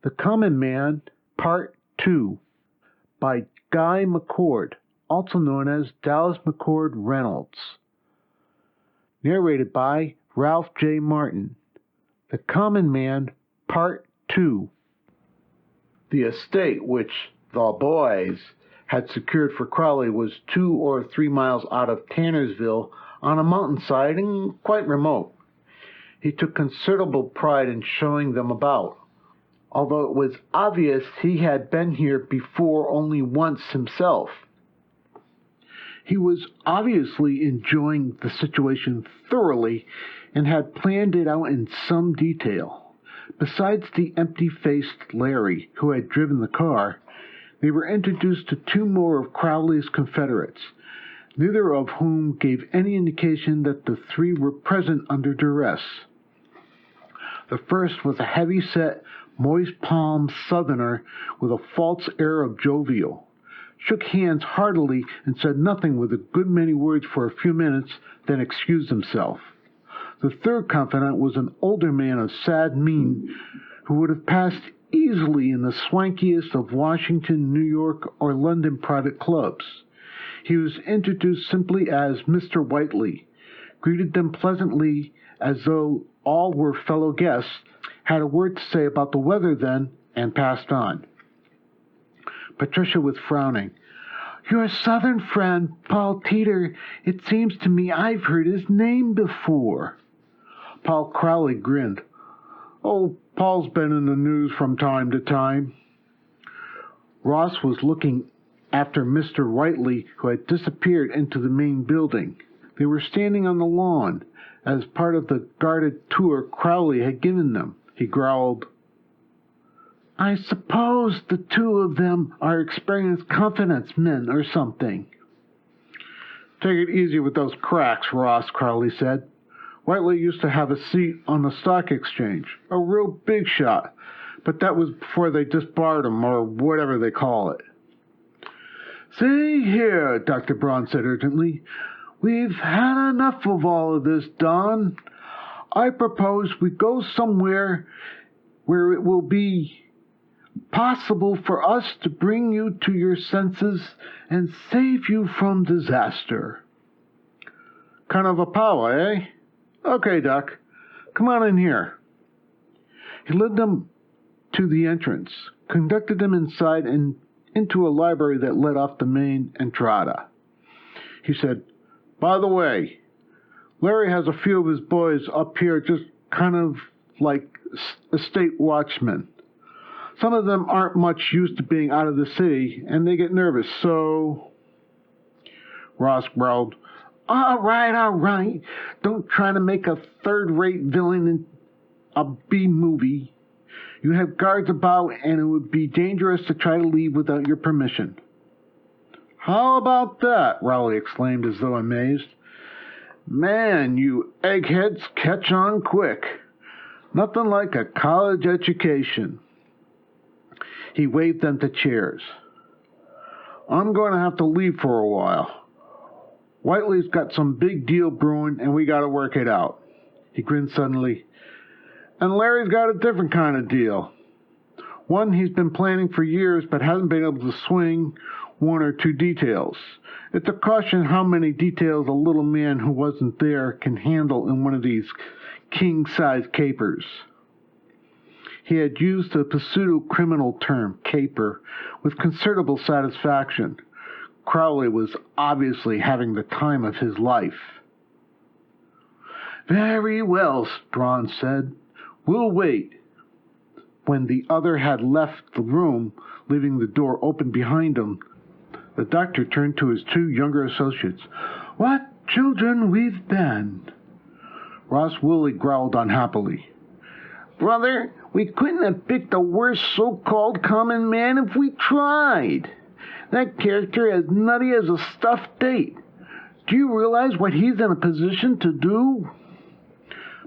The Common Man, Part 2, by Guy McCord, also known as Dallas McCord Reynolds. Narrated by Ralph J. Martin. The Common Man, Part 2. The estate which the boys had secured for Crowley was 2 or 3 miles out of Tannersville on a mountainside and quite remote. He took considerable pride in showing them about, although it was obvious he had been here before only once himself. He was obviously enjoying the situation thoroughly and had planned it out in some detail. Besides the empty-faced Larry, who had driven the car, they were introduced to 2 more of Crowley's confederates, neither of whom gave any indication that the 3 were present under duress. The first was a heavy-set, moist-palmed Southerner with a false air of jovial, shook hands heartily and said nothing with a good many words for a few minutes, then excused himself. The third confidant was an older man of sad mien who would have passed easily in the swankiest of Washington, New York, or London private clubs. He was introduced simply as Mr. Whiteley, greeted them pleasantly as though all were fellow guests, had a word to say about the weather then, and passed on. Patricia was frowning. "Your Southern friend, Paul Teeter, it seems to me I've heard his name before." Paul Crowley grinned. "Oh, Paul's been in the news from time to time." Ross was looking after Mr. Whiteley, who had disappeared into the main building. They were standing on the lawn, as part of the guarded tour Crowley had given them. He growled, "I suppose the 2 of them are experienced confidence men or something." "Take it easy with those cracks, Ross," Crowley said. "Whiteley used to have a seat on the stock exchange, a real big shot, but that was before they disbarred him, or whatever they call it." "See here," Dr. Braun said urgently, "we've had enough of all of this, Don. I propose we go somewhere where it will be possible for us to bring you to your senses and save you from disaster." "Kind of a power, eh? Okay, Doc. Come on in here." He led them to the entrance, conducted them inside and into a library that led off the main entrada. He said, "By the way, Larry has a few of his boys up here just kind of like estate watchmen. Some of them aren't much used to being out of the city, and they get nervous, so—" Ross growled, All right. Don't try to make a third-rate villain in a B-movie. You have guards about, and it would be dangerous to try to leave without your permission." "How about that?" Rowley exclaimed as though amazed. "Man, you eggheads catch on quick. Nothing like a college education." He waved them to chairs. "I'm going to have to leave for a while. Whiteley's got some big deal brewing, and we got to work it out." He grinned suddenly. "And Larry's got a different kind of deal. One he's been planning for years, but hasn't been able to swing 1 or 2 details. It's a caution how many details a little man who wasn't there can handle in one of these king-size capers." He had used the pseudo-criminal term, caper, with considerable satisfaction. Crowley was obviously having the time of his life. "Very well," Braun said. "We'll wait." When the other had left the room, leaving the door open behind him, the doctor turned to his 2 younger associates. "What children we've been!" Ross Willie growled unhappily. "Brother, we couldn't have picked a worse so-called common man if we tried. That character as nutty as a stuffed date. Do you realize what he's in a position to do?"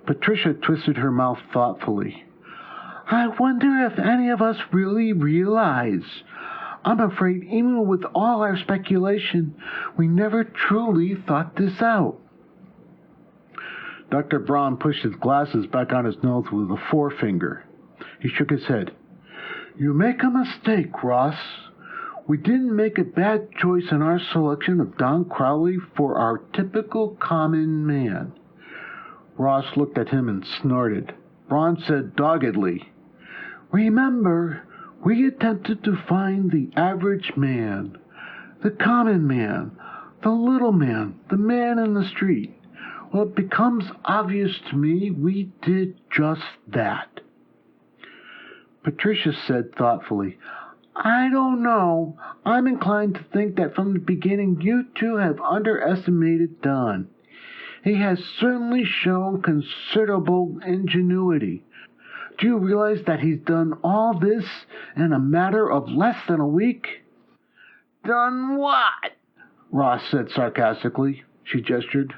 Patricia twisted her mouth thoughtfully. "I wonder if any of us really realize. I'm afraid even with all our speculation, we never truly thought this out." Dr. Braun pushed his glasses back on his nose with a forefinger. He shook his head. You make a mistake, Ross. We didn't make a bad choice in our selection of Don Crowley for our typical common man. Ross looked at him and snorted. Braun said doggedly, Remember, we attempted to find the average man, the common man, the little man, the man in the street. Well, it becomes obvious to me we did just that. Patricia said thoughtfully, I don't know. I'm inclined to think that from the beginning you two have underestimated Don. He has certainly shown considerable ingenuity. Do you realize that he's done all this in a matter of less than a week? Done what? Ross said sarcastically. She gestured.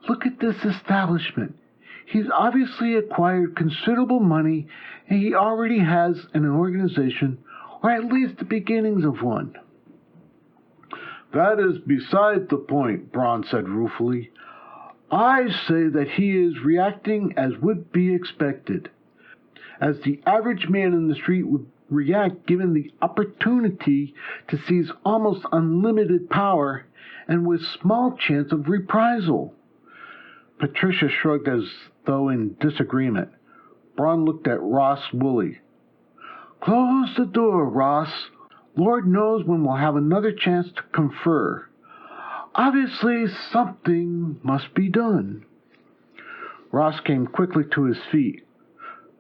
Look at this establishment. He's obviously acquired considerable money, and he already has an organization, or at least the beginnings of one. That is beside the point, Braun said ruefully. I say that he is reacting as would be expected, as the average man in the street would react given the opportunity to seize almost unlimited power and with small chance of reprisal. Patricia shrugged as though in disagreement. Braun looked at Ross Woolley. Close the door, Ross. Lord knows when we'll have another chance to confer. Obviously, something must be done. Ross came quickly to his feet,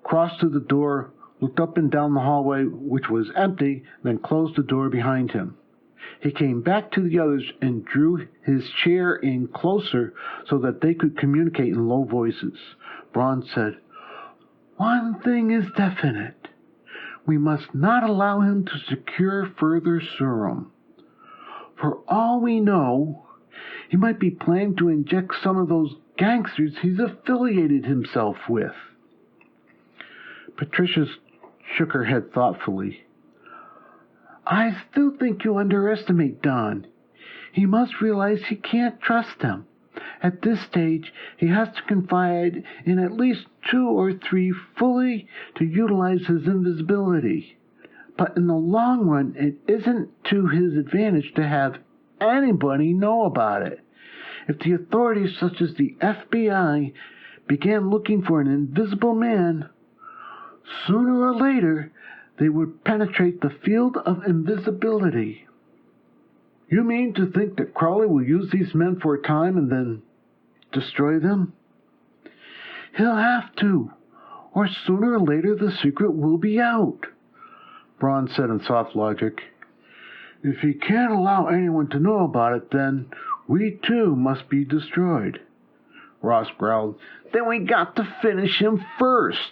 crossed to the door, looked up and down the hallway, which was empty, then closed the door behind him. He came back to the others and drew his chair in closer so that they could communicate in low voices. Braun said, One thing is definite. We must not allow him to secure further serum. For all we know, he might be planning to inject some of those gangsters he's affiliated himself with. Patricia shook her head thoughtfully. I still think you underestimate Don. He must realize he can't trust them. At this stage, he has to confide in at least 2 or 3 fully to utilize his invisibility. But in the long run, it isn't to his advantage to have anybody know about it. If the authorities such as the FBI began looking for an invisible man, sooner or later they would penetrate the field of invisibility. You mean to think that Crowley will use these men for a time and then destroy them? He'll have to, or sooner or later the secret will be out, Braun said in soft logic. If he can't allow anyone to know about it, then we too must be destroyed. Ross growled. Then we got to finish him first.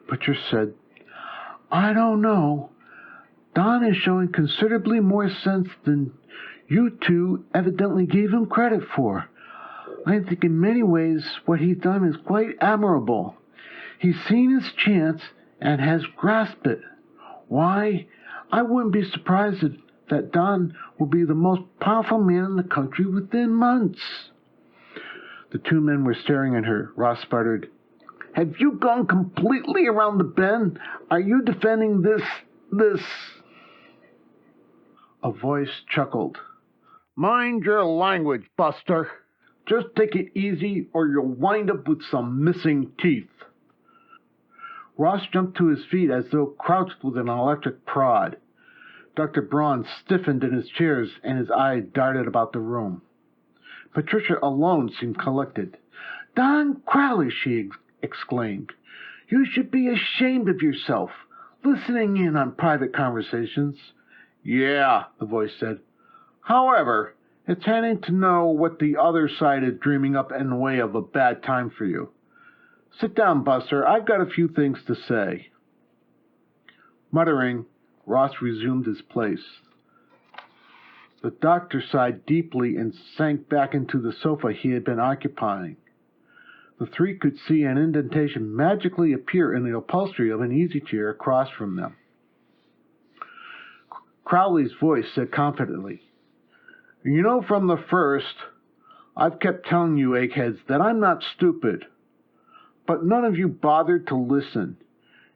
Patricia said, I don't know. Don is showing considerably more sense than you two evidently gave him credit for. I think in many ways what he's done is quite admirable. He's seen his chance and has grasped it. Why, I wouldn't be surprised that Don will be the most powerful man in the country within months. The 2 men were staring at her. Ross sputtered, Have you gone completely around the bend? Are you defending this... A voice chuckled. Mind your language, Buster. Just take it easy or you'll wind up with some missing teeth. Ross jumped to his feet as though crouched with an electric prod. Dr. Braun stiffened in his chairs and his eye darted about the room. Patricia alone seemed collected. Don Crowley, she exclaimed. You should be ashamed of yourself, listening in on private conversations. Yeah, the voice said. However, it's handy to know what the other side is dreaming up in the way of a bad time for you. Sit down, Buster. I've got a few things to say. Muttering, Ross resumed his place. The doctor sighed deeply and sank back into the sofa he had been occupying. The 3 could see an indentation magically appear in the upholstery of an easy chair across from them. Crowley's voice said confidently, You know from the first, I've kept telling you eggheads that I'm not stupid. But none of you bothered to listen.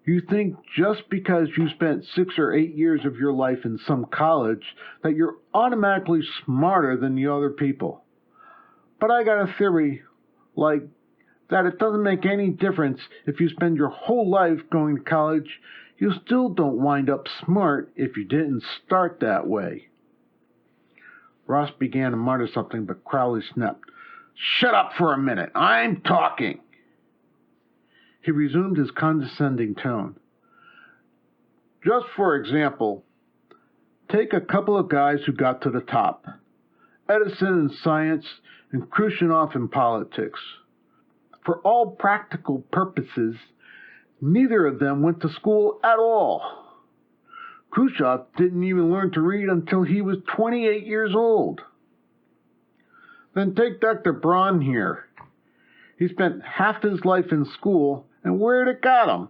You think just because you spent 6 or 8 years of your life in some college that you're automatically smarter than the other people. But I got a theory, like, that it doesn't make any difference if you spend your whole life going to college, you still don't wind up smart if you didn't start that way. Ross began to mutter something, but Crowley snapped, "Shut up for a minute, I'm talking." He resumed his condescending tone. Just for example, take a couple of guys who got to the top. Edison in science and Khrushchev in politics. For all practical purposes, neither of them went to school at all. Khrushchev didn't even learn to read until he was 28 years old. Then take Dr. Braun here. He spent half his life in school, and where'd it got him?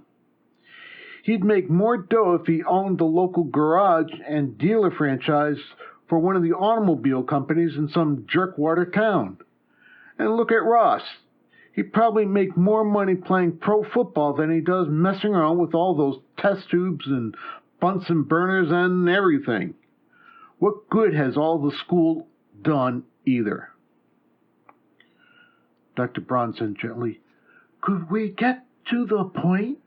He'd make more dough if he owned the local garage and dealer franchise for one of the automobile companies in some jerkwater town. And look at Ross. He'd probably make more money playing pro football than he does messing around with all those test tubes and Bunsen burners and everything. What good has all the school done either? Dr. Braun said gently, "Could we get to the point?"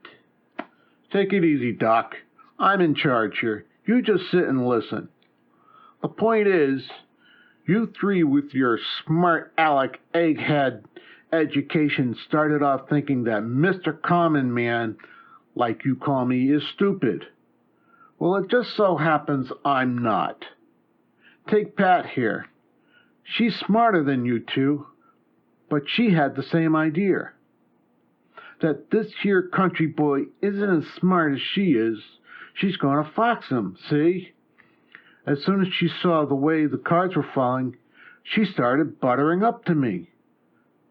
"Take it easy, Doc. I'm in charge here. You just sit and listen. The point is, you three with your smart aleck egghead education started off thinking that Mr. Common Man, like you call me, is stupid. Well, it just so happens I'm not. Take Pat here. She's smarter than you two, but she had the same idea. That this here country boy isn't as smart as she is, she's going to fox him, see? As soon as she saw the way the cards were falling, she started buttering up to me.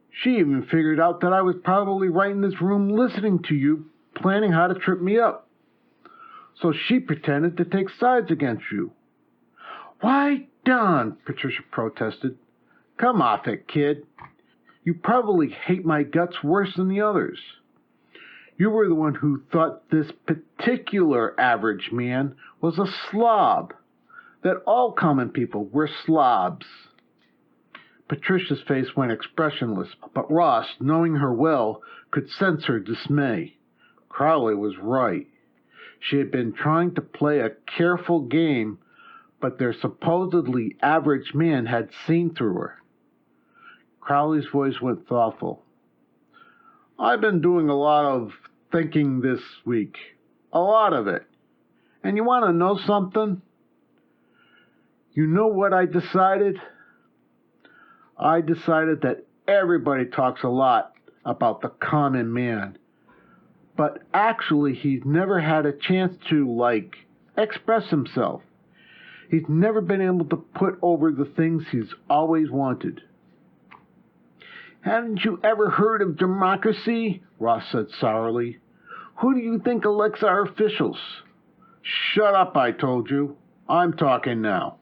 She even figured out that I was probably right in this room listening to you, planning how to trip me up. So she pretended to take sides against you." "Why, Don," Patricia protested. "Come off it, kid. You probably hate my guts worse than the others. You were the one who thought this particular average man was a slob, that all common people were slobs." Patricia's face went expressionless, but Ross, knowing her well, could sense her dismay. Crowley was right. She had been trying to play a careful game, but their supposedly average man had seen through her. Crowley's voice went thoughtful. "I've been doing a lot of thinking this week. A lot of it. And you want to know something? You know what I decided? I decided that everybody talks a lot about the common man, but actually he's never had a chance to, express himself. He's never been able to put over the things he's always wanted." "Haven't you ever heard of democracy?" Ross said sourly. "Who do you think elects our officials?" "Shut up, I told you. I'm talking now.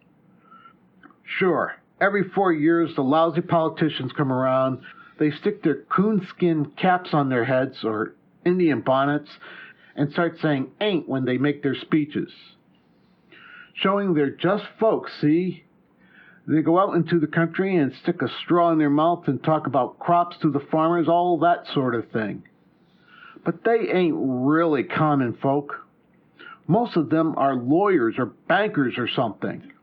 Sure, every 4 years the lousy politicians come around. They stick their coonskin caps on their heads or Indian bonnets and start saying ain't when they make their speeches. Showing they're just folks, see? They go out into the country and stick a straw in their mouth and talk about crops to the farmers, all that sort of thing. But they ain't really common folk. Most of them are lawyers or bankers or something.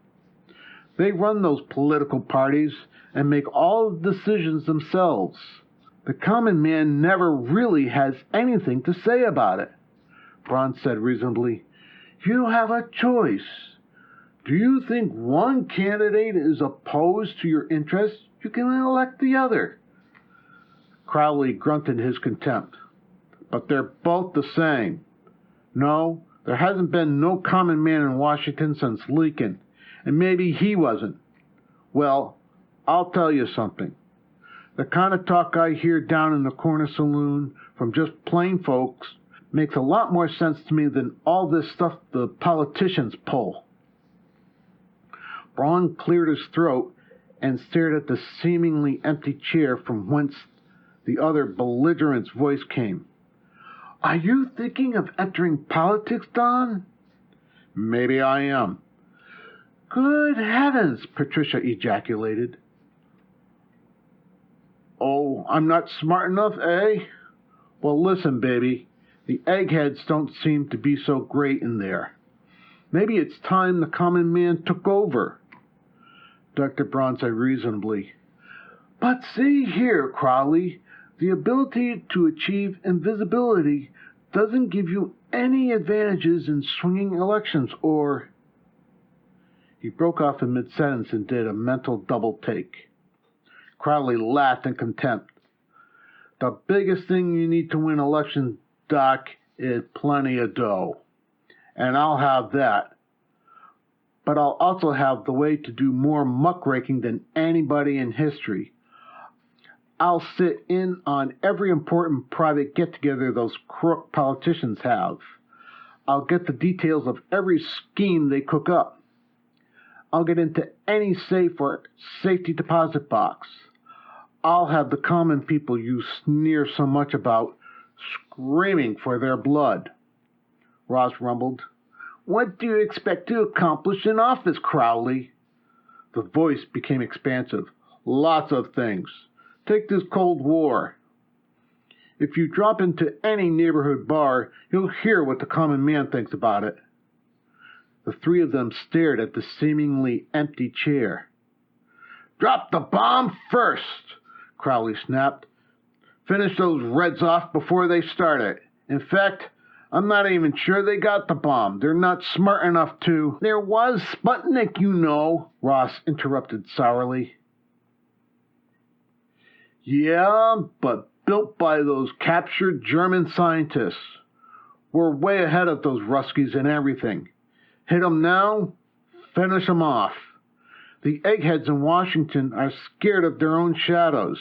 They run those political parties and make all the decisions themselves. The common man never really has anything to say about it." Braun said reasonably, "You have a choice. Do you think one candidate is opposed to your interests? You can elect the other." Crowley grunted his contempt. "But they're both the same. No, there hasn't been no common man in Washington since Lincoln, and maybe he wasn't. Well, I'll tell you something. The kind of talk I hear down in the corner saloon from just plain folks makes a lot more sense to me than all this stuff the politicians pull." Braun cleared his throat and stared at the seemingly empty chair from whence the other belligerent's voice came. Are you thinking of entering politics, Don? Maybe I am. Good heavens, Patricia ejaculated. Oh, I'm not smart enough, eh? Well, listen, baby. The eggheads don't seem to be so great in there. Maybe it's time the common man took over. Dr. Braun said reasonably. But see here, Crowley, the ability to achieve invisibility doesn't give you any advantages in swinging elections or... He broke off in mid-sentence and did a mental double take. Crowley laughed in contempt. The biggest thing you need to win elections, Doc, is plenty of dough. And I'll have that. But I'll also have the way to do more muckraking than anybody in history. I'll sit in on every important private get-together those crook politicians have. I'll get the details of every scheme they cook up. I'll get into any safe or safety deposit box. I'll have the common people you sneer so much about screaming for their blood. Ross rumbled. What do you expect to accomplish in office, Crowley? The voice became expansive. Lots of things. Take this Cold War. If you drop into any neighborhood bar, you'll hear what the common man thinks about it. The three of them stared at the seemingly empty chair. Drop the bomb first, Crowley snapped. Finish those Reds off before they start it. In fact, I'm not even sure they got the bomb. They're not smart enough to... There was Sputnik, you know, Ross interrupted sourly. Yeah, but built by those captured German scientists. We're way ahead of those Ruskies in everything. Hit 'em now, finish 'em off. The eggheads in Washington are scared of their own shadows.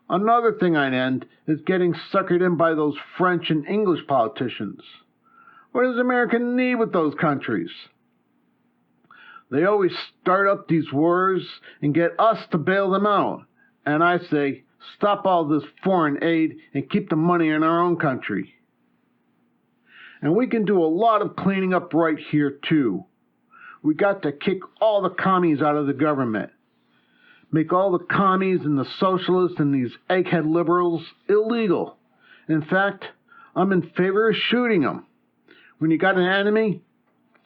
Another thing I'd end is getting suckered in by those French and English politicians. What does America need with those countries? They always start up these wars and get us to bail them out. And I say, stop all this foreign aid and keep the money in our own country. And we can do a lot of cleaning up right here, too. We got to kick all the commies out of the government. Make all the commies and the socialists and these egghead liberals illegal. In fact, I'm in favor of shooting them. When you got an enemy,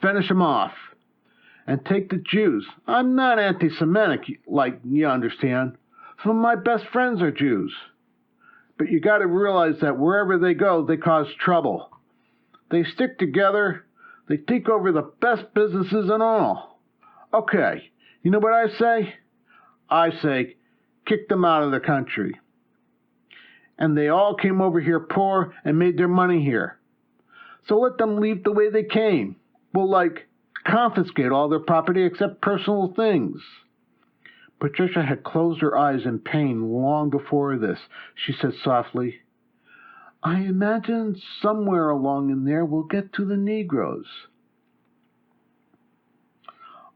finish them off. And take the Jews. I'm not anti-Semitic, like you understand. Some of my best friends are Jews. But you got to realize that wherever they go, they cause trouble. They stick together. They take over the best businesses and all. Okay, you know what I say? I say, kick them out of the country. And they all came over here poor and made their money here. So let them leave the way they came. We'll, confiscate all their property except personal things. Patricia had closed her eyes in pain long before this. She said softly, I imagine somewhere along in there we'll get to the Negroes.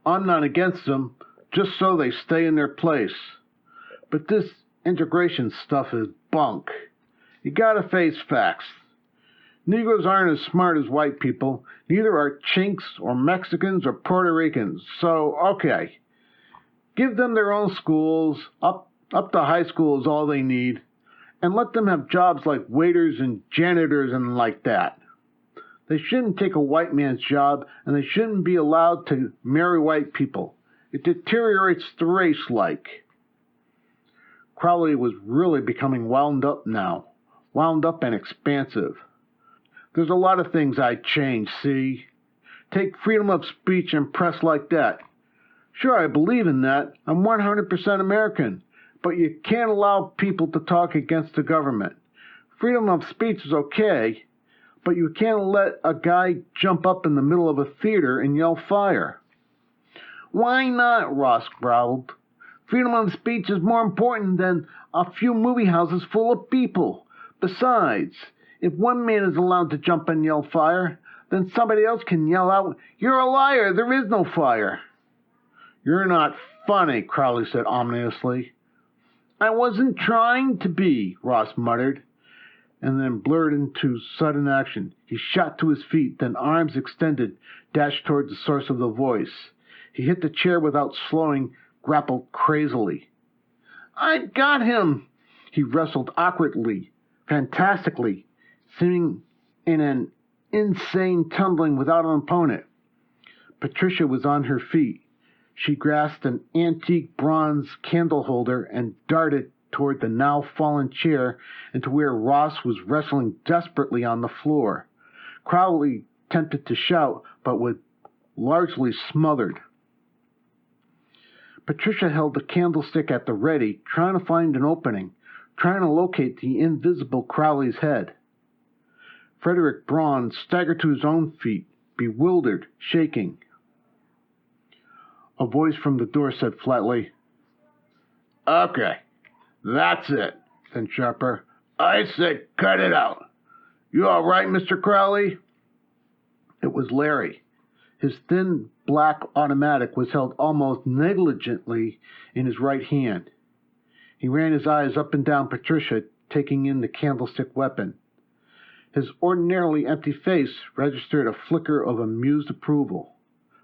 I'm not against them, just so they stay in their place. But this integration stuff is bunk. You gotta face facts. Negroes aren't as smart as white people. Neither are Chinks or Mexicans or Puerto Ricans. So, okay. Give them their own schools. Up to high school is all they need. And let them have jobs like waiters and janitors and like that. They shouldn't take a white man's job, and they shouldn't be allowed to marry white people. It deteriorates the race like. Crowley was really becoming wound up now. Wound up and expansive. There's a lot of things I'd change, see? Take freedom of speech and press like that. Sure, I believe in that. I'm 100% American. But you can't allow people to talk against the government. Freedom of speech is okay, but you can't let a guy jump up in the middle of a theater and yell fire. Why not? Ross growled. Freedom of speech is more important than a few movie houses full of people. Besides, if one man is allowed to jump and yell fire, then somebody else can yell out, You're a liar, there is no fire. You're not funny, Crowley said ominously. I wasn't trying to be, Ross muttered. and then blurred into sudden action. He shot to his feet, then arms extended, dashed toward the source of the voice. He hit the chair without slowing, grappled crazily. I got him! He wrestled awkwardly, fantastically, seeming in an insane tumbling without an opponent. Patricia was on her feet. She grasped an antique bronze candle holder and darted toward the now fallen chair and to where Ross was wrestling desperately on the floor. Crowley attempted to shout, but was largely smothered. Patricia held the candlestick at the ready, trying to find an opening, trying to locate the invisible Crowley's head. Frederick Braun staggered to his own feet, bewildered, shaking. A voice from the door said flatly, "Okay, that's it." Then sharper, "I said cut it out. You all right, Mr. Crowley?" It was Larry. His thin black automatic was held almost negligently in his right hand. He ran his eyes up and down Patricia, taking in the candlestick weapon. His ordinarily empty face registered a flicker of amused approval.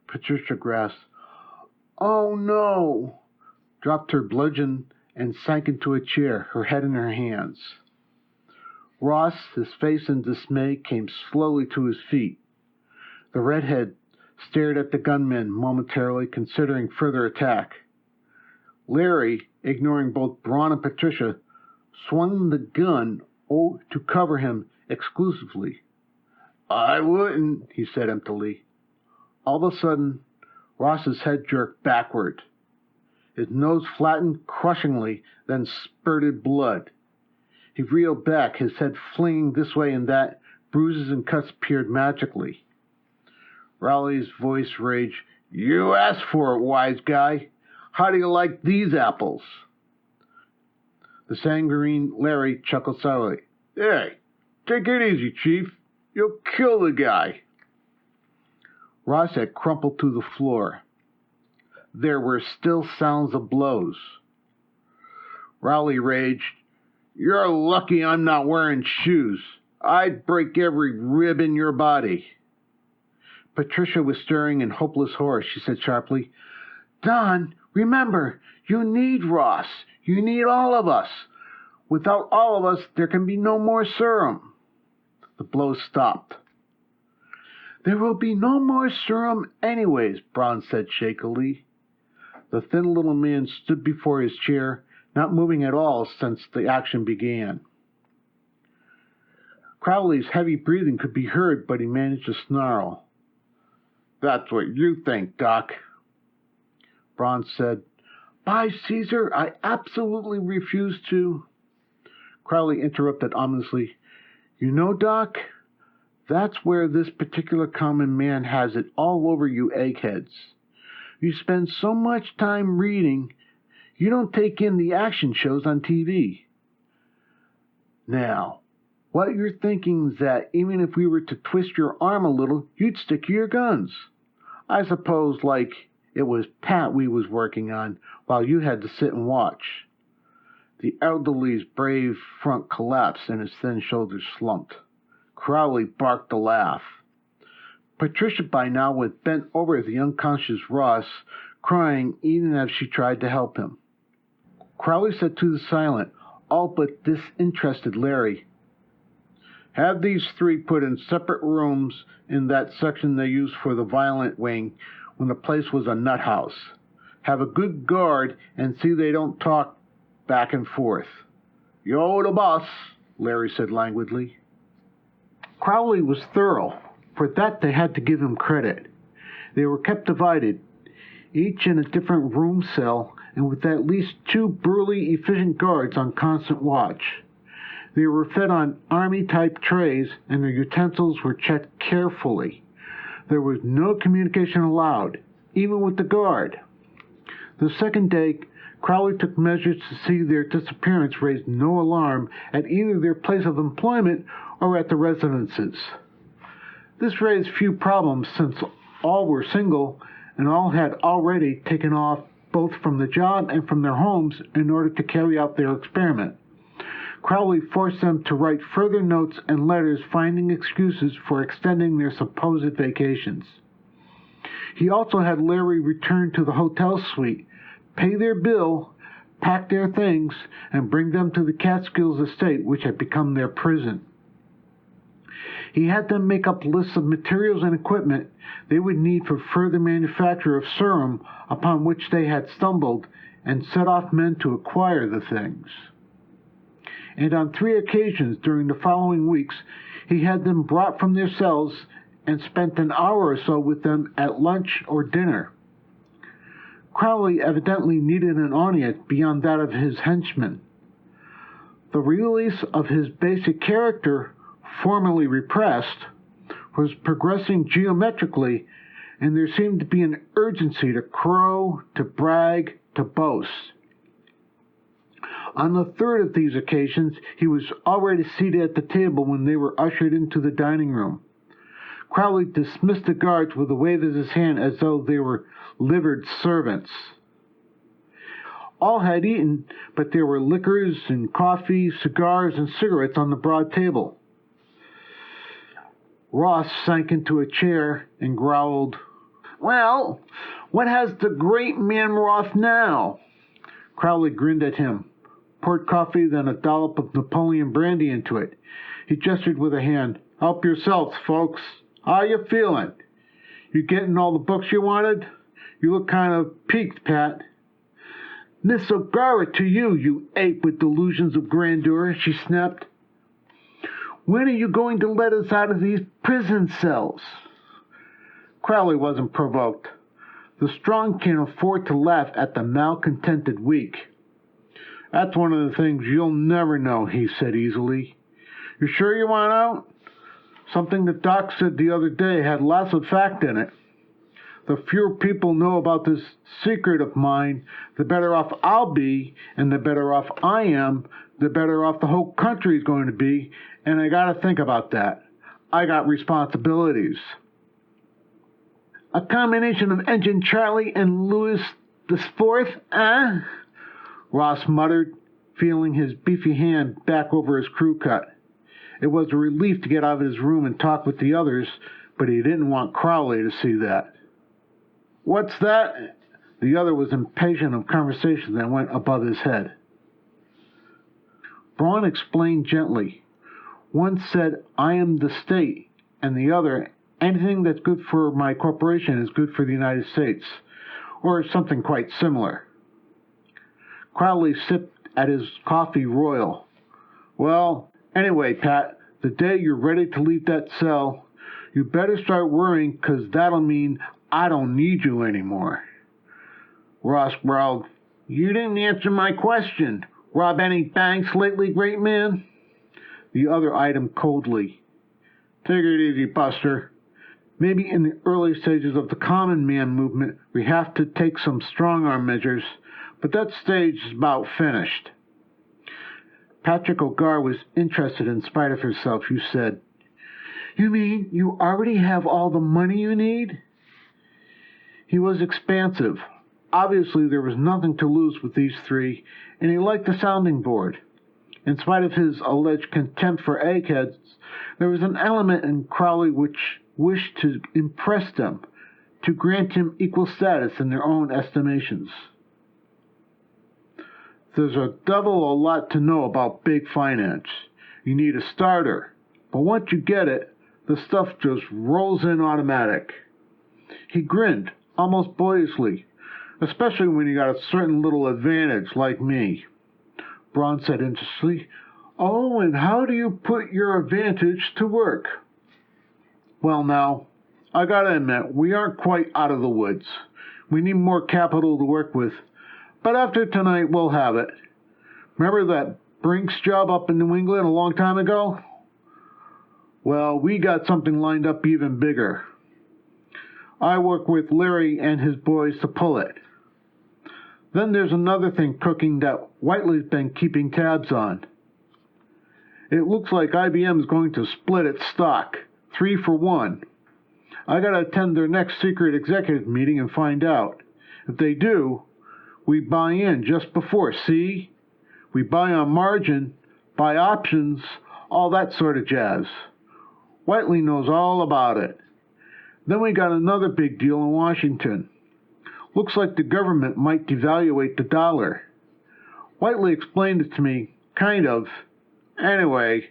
Patricia gasped, "Oh no!" dropped her bludgeon, and sank into a chair, her head in her hands. Ross, his face in dismay, came slowly to his feet. The redhead stared at the gunmen momentarily, considering further attack. Larry, ignoring both Braun and Patricia, swung the gun to cover him exclusively. "I wouldn't," he said emptily. All of a sudden, Ross's head jerked backward. His nose flattened crushingly, then spurted blood. He reeled back, his head flinging this way and that. Bruises and cuts appeared magically. Rowley's voice raged, "You asked for it, wise guy. How do you like these apples?" The sanguine Larry chuckled sourly. "Hey, take it easy, Chief. You'll kill the guy." Ross had crumpled to the floor. There were still sounds of blows. Rowley raged, "You're lucky I'm not wearing shoes. I'd break every rib in your body." Patricia was staring in hopeless horror. She said sharply, "Don, remember, you need Ross. You need all of us. Without all of us, there can be no more serum." The blows stopped. "There will be no more serum anyways," Braun said shakily. The thin little man stood before his chair, not moving at all since the action began. Crowley's heavy breathing could be heard, but he managed to snarl. "That's what you think, Doc." Braun said, "By Caesar, I absolutely refuse to—" Crowley interrupted ominously, "You know, Doc, that's where this particular common man has it all over you eggheads. You spend so much time reading, you don't take in the action shows on TV. Now, what you're thinking is that even if we were to twist your arm a little, you'd stick to your guns. I suppose like it was Pat we was working on, while you had to sit and watch." The elderly's brave front collapsed and his thin shoulders slumped. Crowley barked a laugh. Patricia by now was bent over the unconscious Ross, crying even as she tried to help him. Crowley said to the silent, all but disinterested Larry, "Have these three put in separate rooms in that section they used for the violent wing when the place was a nut house. Have a good guard and see they don't talk back and forth." "Yo, the boss," Larry said languidly. Crowley was thorough. For that they had to give him credit. They were kept divided, each in a different room cell, and with at least 2 burly, efficient guards on constant watch. They were fed on army-type trays, and their utensils were checked carefully. There was no communication allowed, even with the guard. The second day, Crowley took measures to see their disappearance raised no alarm at either their place of employment or at the residences. This raised few problems since all were single and all had already taken off both from the job and from their homes in order to carry out their experiment. Crowley forced them to write further notes and letters finding excuses for extending their supposed vacations. He also had Larry return to the hotel suite, pay their bill, pack their things, and bring them to the Catskills estate, which had become their prison. He had them make up lists of materials and equipment they would need for further manufacture of serum upon which they had stumbled, and set off men to acquire the things. And on 3 occasions during the following weeks, he had them brought from their cells and spent an hour or so with them at lunch or dinner. Crowley evidently needed an audience beyond that of his henchmen. The release of his basic character, formerly repressed, was progressing geometrically, and there seemed to be an urgency to crow, to brag, to boast. On the 3rd of these occasions, he was already seated at the table when they were ushered into the dining room. Crowley dismissed the guards with a wave of his hand as though they were livered servants. All had eaten, but there were liquors and coffee, cigars, and cigarettes on the broad table. Ross sank into a chair and growled, "Well, what has the great man Roth now?" Crowley grinned at him, poured coffee, then a dollop of Napoleon brandy into it. He gestured with a hand. "Help yourselves, folks. How you feeling? You getting all the books you wanted? You look kind of peaked, Pat." "Miss O'Gara to you, you ape with delusions of grandeur," she snapped. "When are you going to let us out of these prison cells?" Crowley wasn't provoked. The strong can afford to laugh at the malcontented weak. "That's one of the things you'll never know," he said easily. "You sure you want out? Something that Doc said the other day had lots of fact in it. The fewer people know about this secret of mine, the better off I'll be, and the better off I am, the better off the whole country is going to be, and I gotta think about that. I got responsibilities." "A combination of Engine Charlie and Louis the Fourth, eh?" Ross muttered, feeling his beefy hand back over his crew cut. It was a relief to get out of his room and talk with the others, but he didn't want Crowley to see that. "What's that?" The other was impatient of conversation that went above his head. Braun explained gently. One said, "I am the state," and the other, "Anything that's good for my corporation is good for the United States," or something quite similar. Crowley sipped at his coffee royal. "Well, anyway, Pat, the day you're ready to leave that cell, you better start worrying, 'cause that'll mean I don't need you anymore." Ross growled, "You didn't answer my question. Rob any banks lately, great man?" The other eyed him coldly. "Take it easy, Buster. Maybe in the early stages of the common man movement we have to take some strong-arm measures, but that stage is about finished." Patrick O'Gara was interested in spite of herself. "You said, you mean you already have all the money you need?" He was expansive. Obviously there was nothing to lose with these 3, and he liked the sounding board. In spite of his alleged contempt for eggheads, there was an element in Crowley which wished to impress them, to grant him equal status in their own estimations. "There's a devil a lot to know about big finance. You need a starter, but once you get it, the stuff just rolls in automatic." He grinned, almost boyishly, "especially when you got a certain little advantage like me." Braun said interestedly, "Oh, and how do you put your advantage to work?" "Well now, I gotta admit, we aren't quite out of the woods. We need more capital to work with, but after tonight we'll have it. Remember that Brinks job up in New England a long time ago? Well, we got something lined up even bigger. I work with Larry and his boys to pull it. Then there's another thing cooking that Whiteley's been keeping tabs on. It looks like IBM is going to split its stock, 3 for 1. I gotta attend their next secret executive meeting and find out. If they do, we buy in just before, see? We buy on margin, buy options, all that sort of jazz. Whiteley knows all about it. Then we got another big deal in Washington. Looks like the government might devaluate the dollar. Whiteley explained it to me, kind of. Anyway,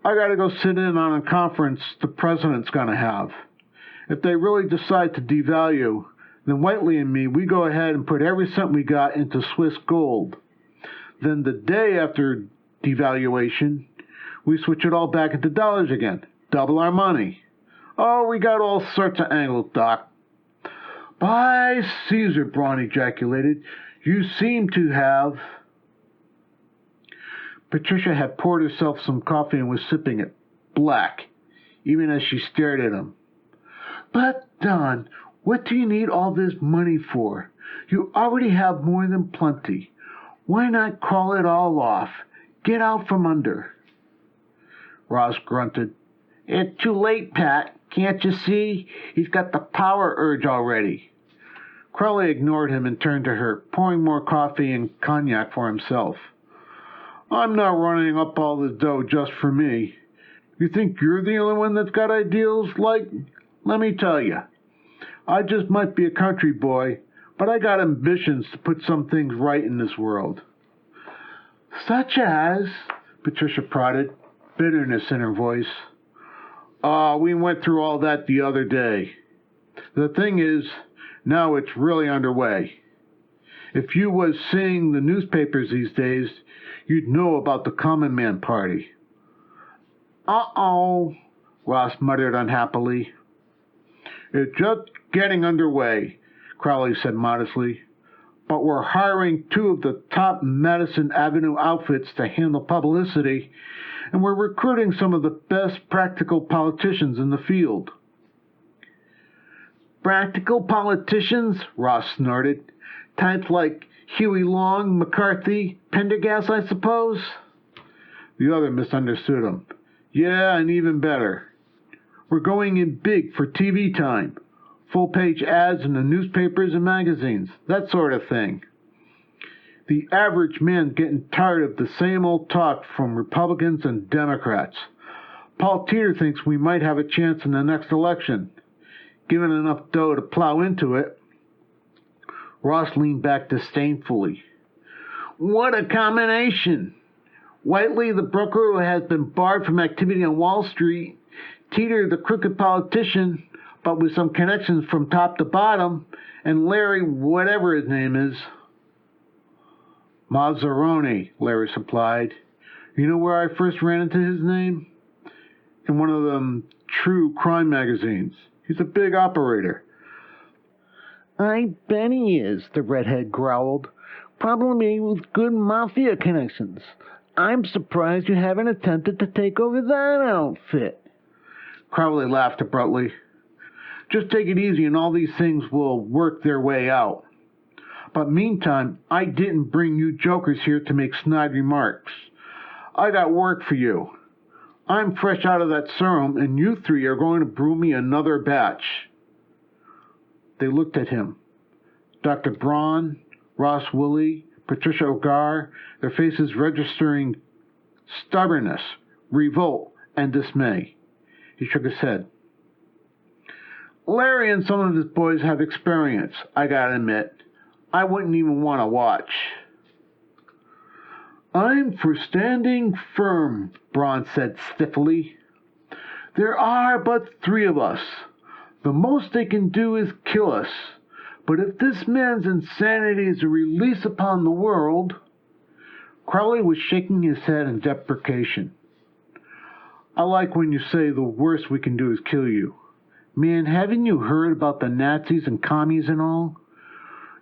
I gotta go sit in on a conference the president's gonna have. If they really decide to devalue, then Whiteley and me, we go ahead and put every cent we got into Swiss gold. Then the day after devaluation, we switch it all back into dollars again. Double our money. Oh, we got all sorts of angles, Doc. By Caesar, Braun ejaculated, you seem to have... Patricia had poured herself some coffee and was sipping it, black, even as she stared at him. But, Don, what do you need all this money for? You already have more than plenty. Why not call it all off? Get out from under. Ross grunted. It's too late, Pat. Can't you see? He's got the power urge already. Crowley ignored him and turned to her, pouring more coffee and cognac for himself. I'm not running up all this dough just for me. You think you're the only one that's got ideals? Like, let me tell you, I just might be a country boy, but I got ambitions to put some things right in this world. Such as? Patricia prodded, bitterness in her voice. We went through all that the other day. The thing is, now it's really underway. If you was seeing the newspapers these days, you'd know about the Common Man Party. Uh-oh, Ross muttered unhappily. It's just getting underway, Crowley said modestly. But we're hiring 2 of the top Madison Avenue outfits to handle publicity, and we're recruiting some of the best practical politicians in the field. Practical politicians? Ross snorted. Types like Huey Long, McCarthy, Pendergast, I suppose? The other misunderstood him. Yeah, and even better. We're going in big for TV time. Full-page ads in the newspapers and magazines. That sort of thing. The average man's getting tired of the same old talk from Republicans and Democrats. Paul Teeter thinks we might have a chance in the next election. Given enough dough to plow into it. Ross leaned back disdainfully. What a combination! Whiteley, the broker who has been barred from activity on Wall Street, Teeter, the crooked politician, but with some connections from top to bottom, and Larry, whatever his name is. Mazzaroni, Larry supplied. You know where I first ran into his name? In one of them true crime magazines. He's a big operator. I bet he is, the redhead growled. Probably with good mafia connections. I'm surprised you haven't attempted to take over that outfit. Crowley laughed abruptly. Just take it easy and all these things will work their way out. But meantime, I didn't bring you jokers here to make snide remarks. I got work for you. I'm fresh out of that serum, and you 3 are going to brew me another batch. They looked at him. Dr. Braun, Ross Woolley, Patricia O'Gar, their faces registering stubbornness, revolt, and dismay. He shook his head. Larry and some of his boys have experience, I gotta admit. I wouldn't even want to watch. I'm for standing firm, Braun said stiffly. There are but 3 of us. The most they can do is kill us. But if this man's insanity is a release upon the world... Crowley was shaking his head in deprecation. I like when you say the worst we can do is kill you. Man, haven't you heard about the Nazis and commies and all?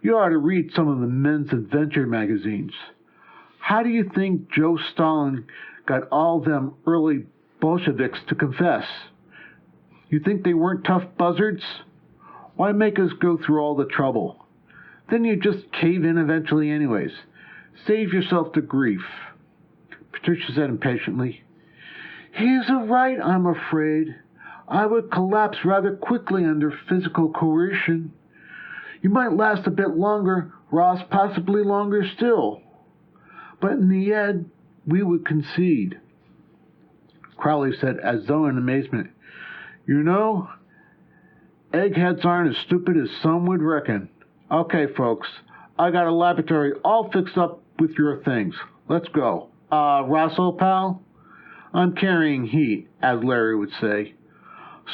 You ought to read some of the men's adventure magazines. How do you think Joe Stalin got all them early Bolsheviks to confess? You think they weren't tough buzzards? Why make us go through all the trouble? Then you just cave in eventually anyways. Save yourself the grief. Patricia said impatiently. He's right, I'm afraid. I would collapse rather quickly under physical coercion. You might last a bit longer, Ross, possibly longer still. But in the end, we would concede. Crowley said, as though in amazement, "You know, eggheads aren't as stupid as some would reckon. Okay, folks, I got a laboratory all fixed up with your things. Let's go. Rosso, pal? I'm carrying heat, as Larry would say.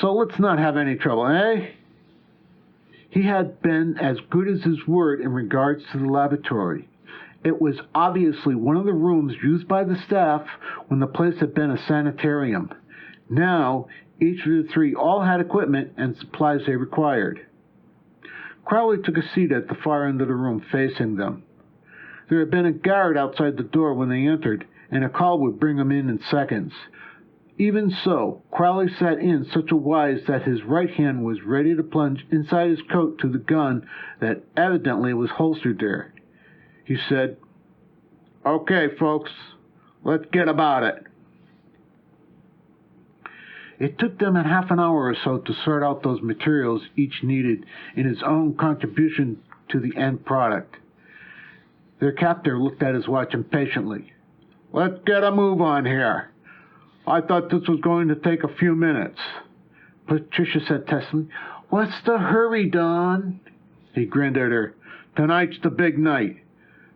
So let's not have any trouble, eh?" He had been as good as his word in regards to the laboratory. It was obviously one of the rooms used by the staff when the place had been a sanitarium. Now, each of the three all had equipment and supplies they required. Crowley took a seat at the far end of the room facing them. There had been a guard outside the door when they entered, and a call would bring them in seconds. Even so, Crowley sat in such a wise that his right hand was ready to plunge inside his coat to the gun that evidently was holstered there. He said, "Okay, folks, let's get about it." It took them a half an hour or so to sort out those materials each needed in his own contribution to the end product. Their captor looked at his watch impatiently. "Let's get a move on here. I thought this was going to take a few minutes." Patricia said testily, "What's the hurry, Don?" He grinned at her. "Tonight's the big night.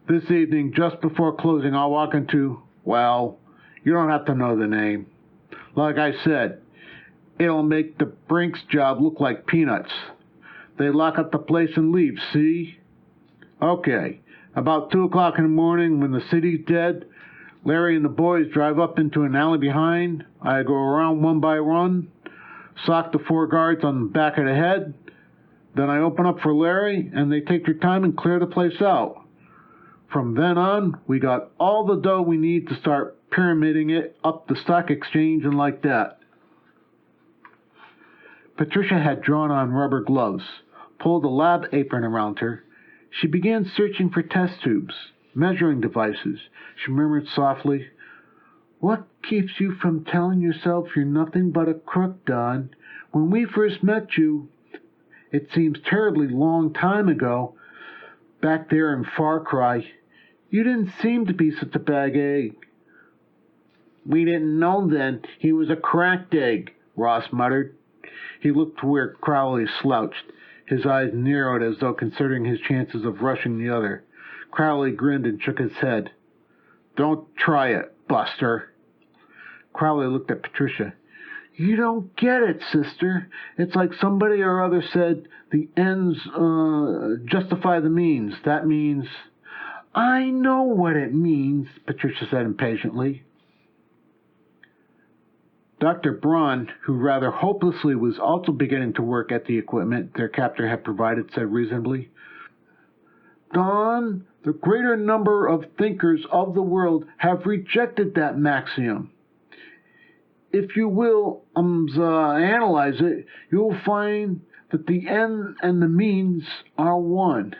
This evening, just before closing, I'll walk into, well, you don't have to know the name. Like I said, it'll make the Brinks job look like peanuts. They lock up the place and leave, see? Okay, about 2 o'clock in the morning, when the city's dead, Larry and the boys drive up into an alley behind. I go around one by one, sock the 4 guards on the back of the head. Then I open up for Larry, and they take their time and clear the place out. From then on, we got all the dough we need to start pyramiding it up the stock exchange and like that." Patricia had drawn on rubber gloves, pulled a lab apron around her. She began searching for test tubes, measuring devices. She murmured softly, "What keeps you from telling yourself you're nothing but a crook, Don? When we first met you, it seems terribly long time ago, back there in Far Cry, you didn't seem to be such a bad egg." "We didn't know then he was a cracked egg," Ross muttered. He looked to where Crowley slouched. His eyes narrowed as though considering his chances of rushing the other. Crowley grinned and shook his head. "Don't try it, Buster." Crowley looked at Patricia. "You don't get it, sister. It's like somebody or other said, the ends justify the means. That means—" "I know what it means," Patricia said impatiently. Dr. Braun, who rather hopelessly was also beginning to work at the equipment their captor had provided, said reasonably, "Don, the greater number of thinkers of the world have rejected that maxiom. If you will analyze it, you will find that the end and the means are one."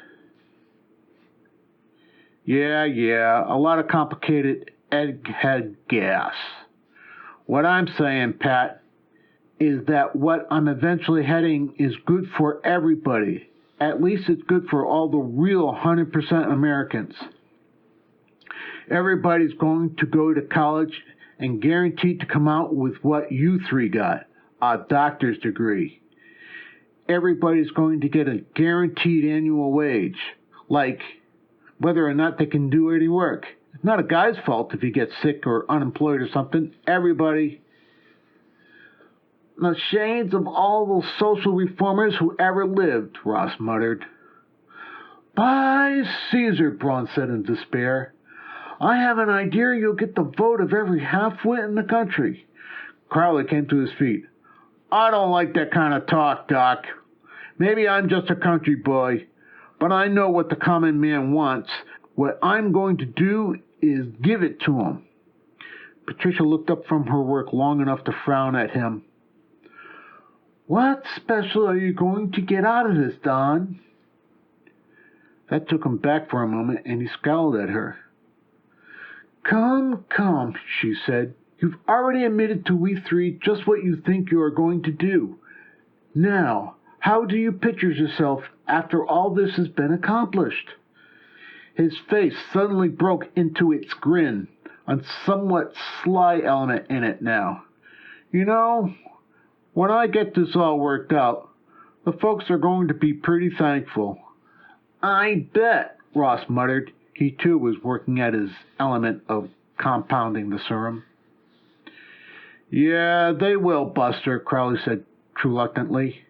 Yeah, a lot of complicated egghead gas. What I'm saying, Pat, is that what I'm eventually heading is good for everybody. At least it's good for all the real 100% Americans. Everybody's going to go to college and guaranteed to come out with what you three got, a doctor's degree. Everybody's going to get a guaranteed annual wage, like whether or not they can do any work. It's not a guy's fault if he gets sick or unemployed or something. Everybody. "The shades of all those social reformers who ever lived," Ross muttered. "By Caesar," Braun said in despair. "I have an idea you'll get the vote of every half-wit in the country." Crowley came to his feet. "I don't like that kind of talk, Doc. Maybe I'm just a country boy, but I know what the common man wants. What I'm going to do is give it to him." Patricia looked up from her work long enough to frown at him. "What special are you going to get out of this, Don?" That took him back for a moment, and he scowled at her. Come, she said. "You've already admitted to we three just what you think you are going to do. Now, how do you picture yourself after all this has been accomplished?" His face suddenly broke into its grin, a somewhat sly element in it now. You know, when I get this all worked out, the folks are going to be pretty thankful. I bet, Ross muttered. He too was working at his element of compounding the serum. Yeah, they will, Buster, Crowley said reluctantly.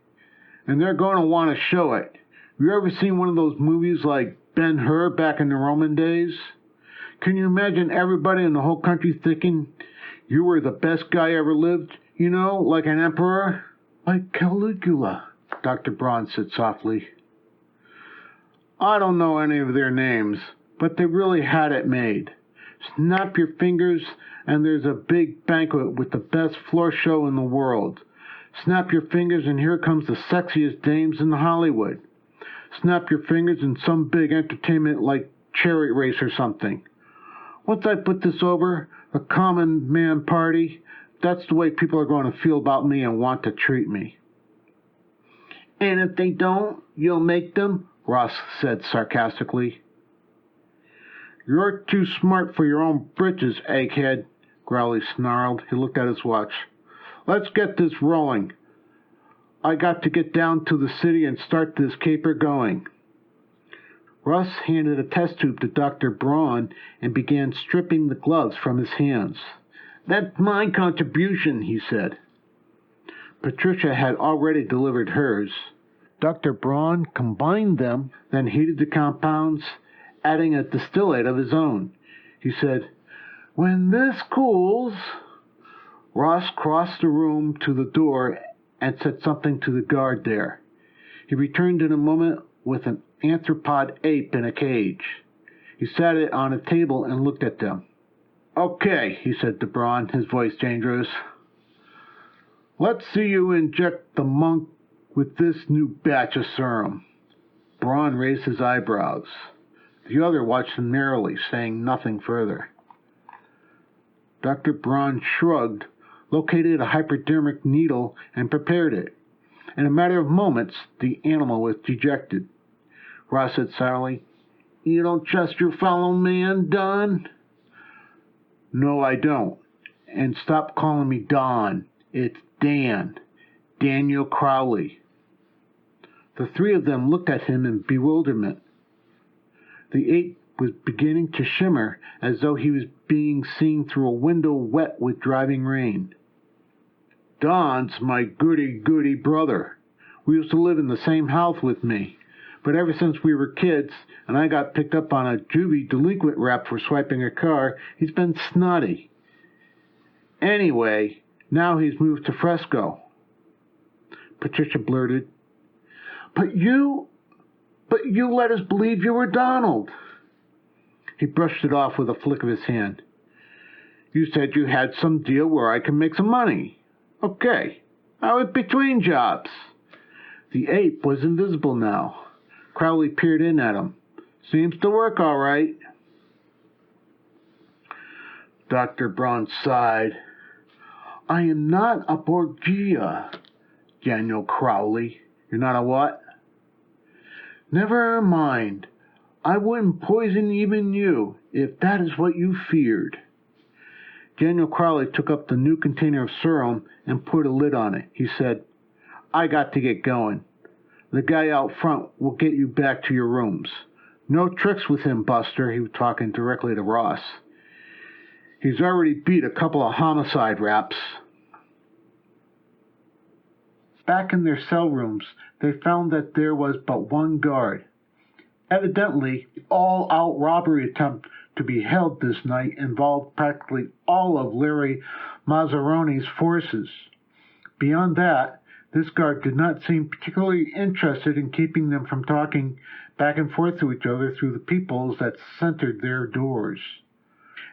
And they're going to want to show it. You ever seen one of those movies like Ben-Hur back in the Roman days? Can you imagine everybody in the whole country thinking you were the best guy ever lived? You know, like an emperor? Like Caligula, Dr. Braun said softly. I don't know any of their names, but they really had it made. Snap your fingers, and there's a big banquet with the best floor show in the world. Snap your fingers, and here comes the sexiest dames in Hollywood. Snap your fingers, and some big entertainment like chariot race or something. Once I put this over, the common man party, that's the way people are going to feel about me and want to treat me. And if they don't, you'll make them? Ross said sarcastically. You're too smart for your own britches, egghead, Crowley snarled. He looked at his watch. Let's get this rolling. I got to get down to the city and start this caper going. Ross handed a test tube to Dr. Braun and began stripping the gloves from his hands. That's my contribution, he said. Patricia had already delivered hers. Dr. Braun combined them, then heated the compounds, adding a distillate of his own. He said, When this cools... Ross crossed the room to the door and said something to the guard there. He returned in a moment with an anthropod ape in a cage. He sat it on a table and looked at them. Okay, he said to Braun, his voice dangerous. Let's see you inject the monk with this new batch of serum. Braun raised his eyebrows. The other watched him narrowly, saying nothing further. Dr. Braun shrugged, located a hypodermic needle, and prepared it. In a matter of moments, the animal was dejected. Ross said sourly, You don't trust your fellow man, Don? No, I don't. And stop calling me Don. It's Dan. Daniel Crowley. The three of them looked at him in bewilderment. The ape was beginning to shimmer as though he was being seen through a window wet with driving rain. Don's my goody-goody brother. We used to live in the same house with me. But ever since we were kids, and I got picked up on a juvie delinquent rap for swiping a car, he's been snotty. Anyway, now he's moved to Fresco. Patricia blurted, But you let us believe you were Donald. He brushed it off with a flick of his hand. You said you had some deal where I could make some money. Okay, I was between jobs. The ape was invisible now. Crowley peered in at him. Seems to work all right. Dr. Braun sighed. I am not a Borgia, Daniel Crowley. You're not a what? Never mind. I wouldn't poison even you, if that is what you feared. Daniel Crowley took up the new container of serum and put a lid on it. He said, I got to get going. The guy out front will get you back to your rooms. No tricks with him, Buster. He was talking directly to Ross. He's already beat a couple of homicide raps. Back in their cell rooms, they found that there was but one guard. Evidently, the all-out robbery attempt to be held this night involved practically all of Larry Mazzaroni's forces. Beyond that, this guard did not seem particularly interested in keeping them from talking back and forth to each other through the peepholes that centered their doors.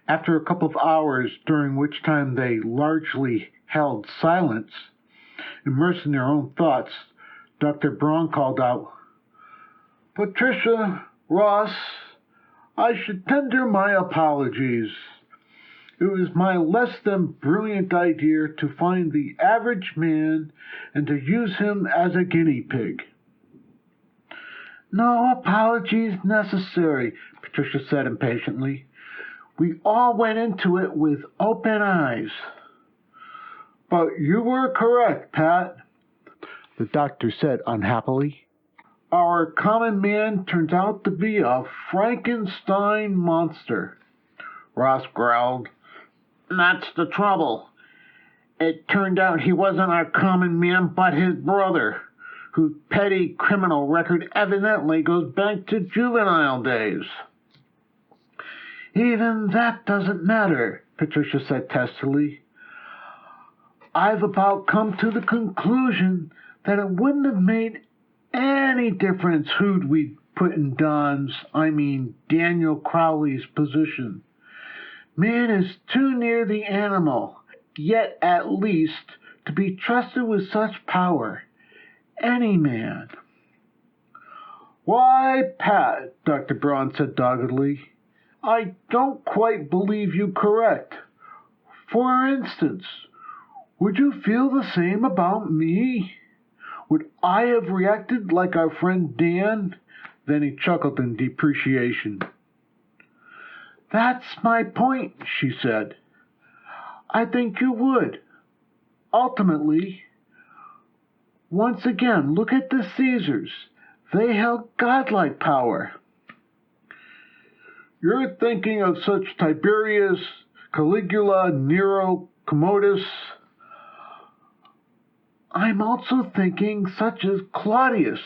After a couple of hours, during which time they largely held silence, immersed in their own thoughts, Dr. Braun called out, Patricia, Ross, I should tender my apologies. It was my less than brilliant idea to find the average man and to use him as a guinea pig. No apologies necessary, Patricia said impatiently. We all went into it with open eyes. But you were correct, Pat, the doctor said unhappily. Our common man turns out to be a Frankenstein monster. Ross growled. That's the trouble. It turned out he wasn't our common man, but his brother, whose petty criminal record evidently goes back to juvenile days. Even that doesn't matter, Patricia said testily. I've about come to the conclusion that it wouldn't have made any difference who'd we put in Daniel Crowley's position. Man is too near the animal, yet at least to be trusted with such power. Any man. Why, Pat, Dr. Braun said doggedly, I don't quite believe you correct. For instance, would you feel the same about me? Would I have reacted like our friend Dan? Then he chuckled in depreciation. That's my point, she said. I think you would. Ultimately, once again, look at the Caesars. They held godlike power. You're thinking of such Tiberius, Caligula, Nero, Commodus. I'm also thinking such as Claudius,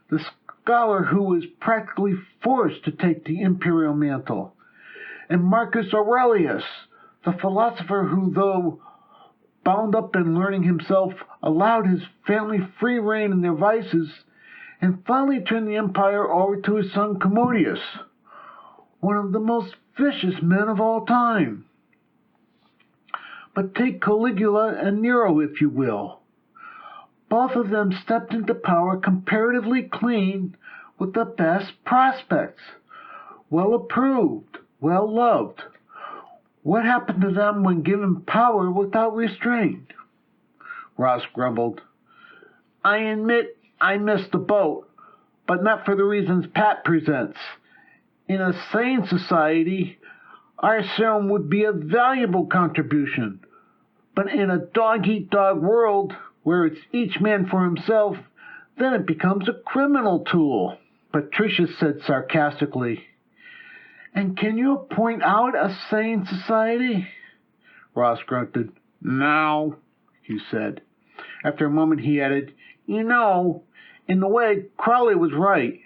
the scholar who was practically forced to take the imperial mantle, and Marcus Aurelius, the philosopher who, though bound up in learning himself, allowed his family free rein in their vices, and finally turned the empire over to his son Commodius, one of the most vicious men of all time. But take Caligula and Nero, if you will. Both of them stepped into power comparatively clean, with the best prospects, well approved, well loved. What happened to them when given power without restraint? Ross grumbled. I admit I missed the boat, but not for the reasons Pat presents. In a sane society, our serum would be a valuable contribution. But in a dog-eat-dog world, where it's each man for himself, then it becomes a criminal tool, Patricia said sarcastically. And can you point out a sane society? Ross grunted. No, he said. After a moment he added, in the way, Crowley was right.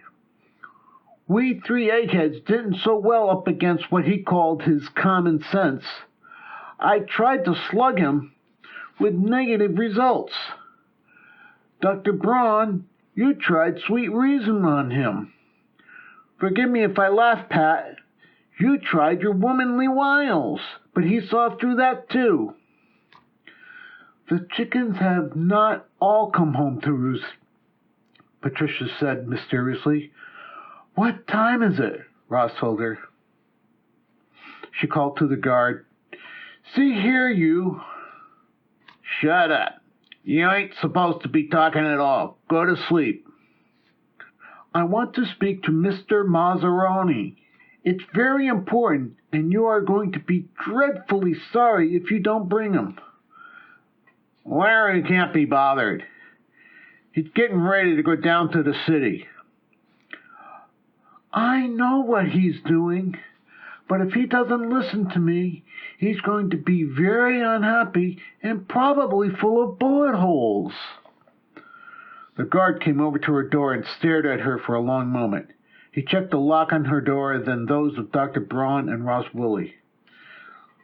We three eggheads didn't so well up against what he called his common sense. I tried to slug him with negative results. Dr. Braun, you tried sweet reason on him. Forgive me if I laugh, Pat. You tried your womanly wiles, but he saw through that too. The chickens have not all come home to roost, Patricia said mysteriously. What time is it? Ross told her. She called to the guard. See here, you. Shut up. You ain't supposed to be talking at all. Go to sleep. I want to speak to Mr. Mazzaroni. It's very important, and you are going to be dreadfully sorry if you don't bring him. Larry can't be bothered. He's getting ready to go down to the city. I know what he's doing, but if he doesn't listen to me, he's going to be very unhappy and probably full of bullet holes. The guard came over to her door and stared at her for a long moment. He checked the lock on her door, then those of Dr. Braun and Ross Willie.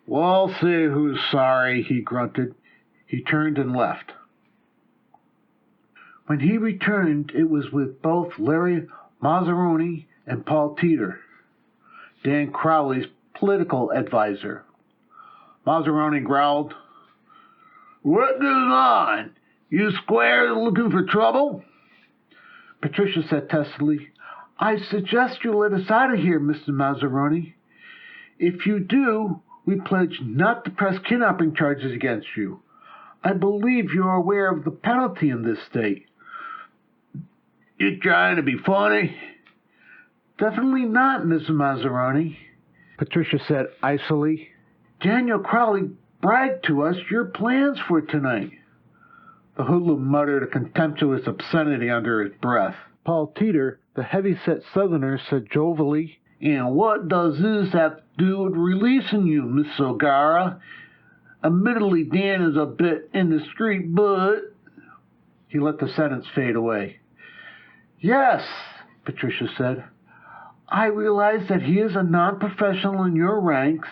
We'll see who's sorry, he grunted. He turned and left. When he returned, it was with both Larry Mazzaroni and Paul Teeter, Dan Crowley's political advisor. Mazzaroni growled, What goes on? You squares looking for trouble? Patricia said testily, I suggest you let us out of here, Mr. Mazzaroni. If you do, we pledge not to press kidnapping charges against you. I believe you are aware of the penalty in this state. You trying to be funny? Definitely not, Mr. Mazzaroni. Patricia said icily. Daniel Crowley bragged to us your plans for tonight. The hoodlum muttered a contemptuous obscenity under his breath. Paul Teeter, the heavy-set Southerner, said jovially, And what does this have to do with releasing you, Miss O'Gara? Admittedly, Dan is a bit indiscreet, but... He let the sentence fade away. Yes, Patricia said. I realize that he is a non-professional in your ranks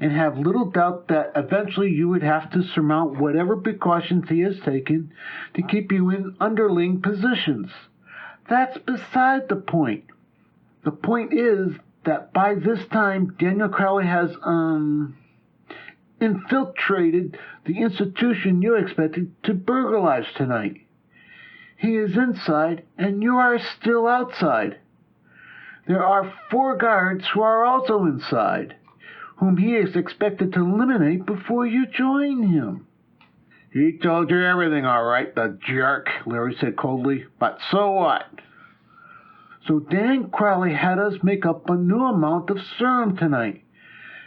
and have little doubt that eventually you would have to surmount whatever precautions he has taken to keep you in underling positions. That's beside the point. The point is that by this time Daniel Crowley has, infiltrated the institution you expected to burglarize tonight. He is inside, and you are still outside. There are 4 guards who are also inside, whom he is expected to eliminate before you join him. He told you everything, all right, the jerk, Larry said coldly. But so what? So Dan Crowley had us make up a new amount of serum tonight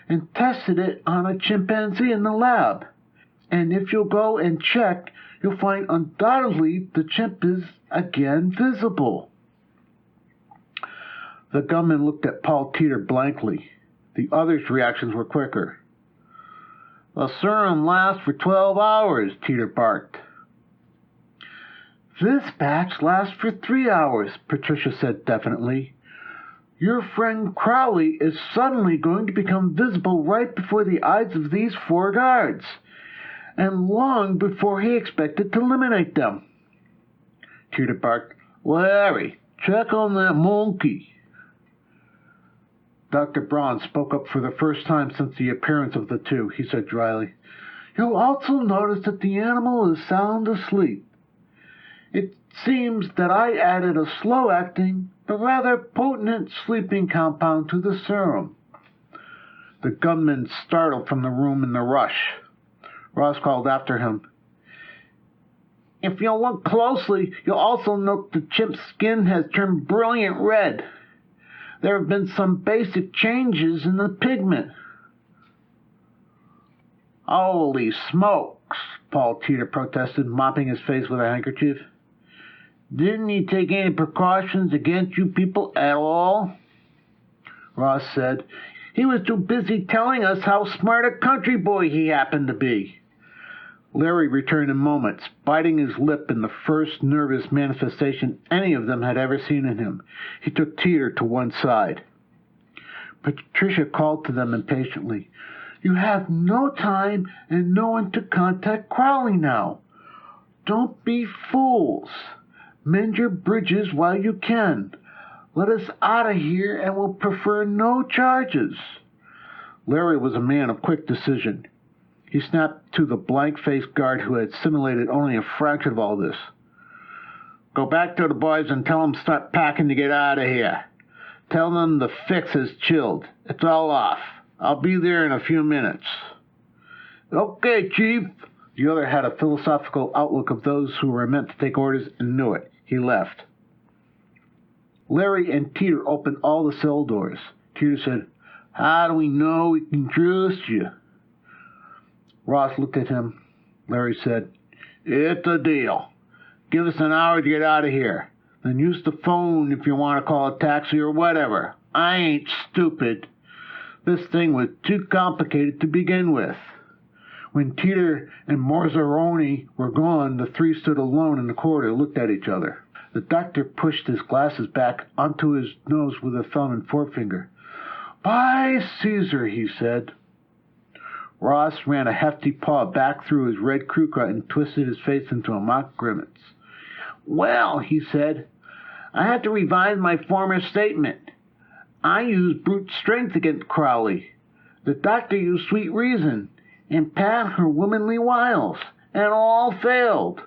and tested it on a chimpanzee in the lab. And if you'll go and check, you'll find undoubtedly the chimp is again visible. The gunman looked at Paul Teeter blankly. The others' reactions were quicker. The serum lasts for 12 hours, Teeter barked. This batch lasts for 3 hours, Patricia said definitely. Your friend Crowley is suddenly going to become visible right before the eyes of these 4 guards, and long before he expected to eliminate them. Teeter barked, Larry, check on that monkey. Dr. Braun spoke up for the first time since the appearance of the 2. He said dryly, You'll also notice that the animal is sound asleep. It seems that I added a slow-acting, but rather potent sleeping compound to the serum. The gunman startled from the room in the rush. Ross called after him. If you'll look closely, you'll also note the chimp's skin has turned brilliant red. There have been some basic changes in the pigment. Holy smokes, Paul Teeter protested, mopping his face with a handkerchief. Didn't he take any precautions against you people at all? Ross said, He was too busy telling us how smart a country boy he happened to be. Larry returned in moments, biting his lip in the first nervous manifestation any of them had ever seen in him. He took Teeter to one side. Patricia called to them impatiently. You have no time and no one to contact Crowley now. Don't be fools. Mend your bridges while you can. Let us out of here and we'll prefer no charges. Larry was a man of quick decision. He snapped to the blank-faced guard who had simulated only a fraction of all this. Go back to the boys and tell them to start packing to get out of here. Tell them the fix has chilled. It's all off. I'll be there in a few minutes. Okay, Chief. The other had a philosophical outlook of those who were meant to take orders and knew it. He left. Larry and Teeter opened all the cell doors. Teeter said, How do we know we can trust you? Ross looked at him. Larry said, It's a deal. Give us an hour to get out of here. Then use the phone if you want to call a taxi or whatever. I ain't stupid. This thing was too complicated to begin with. When Teeter and Morzaroni were gone, the 3 stood alone in the corridor and looked at each other. The doctor pushed his glasses back onto his nose with a thumb and forefinger. By Caesar, he said. Ross ran a hefty paw back through his red crew cut and twisted his face into a mock grimace. Well, he said, I had to revise my former statement. I used brute strength against Crowley. The doctor used sweet reason, and Pat her womanly wiles, and all failed.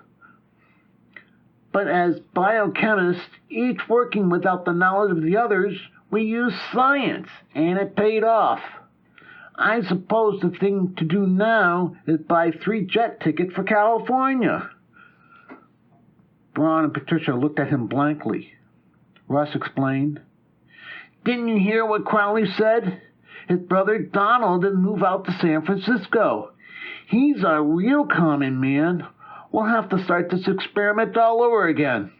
But as biochemists, each working without the knowledge of the others, we used science, and it paid off. I suppose the thing to do now is buy 3 jet tickets for California. Braun and Patricia looked at him blankly. Russ explained. Didn't you hear what Crowley said? his brother Donald and move out to San Francisco. He's a real common man. We'll have to start this experiment all over again.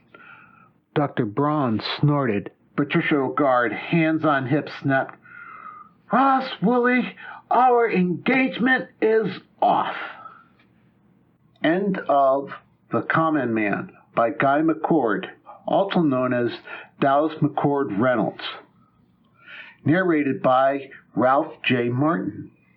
Dr. Braun snorted. Patricia O'Gard, hands on hips, snapped, Ross, Willie, our engagement is off. End of The Common Man by Guy McCord, also known as Dallas McCord Reynolds. Narrated by Ralph J. Martin.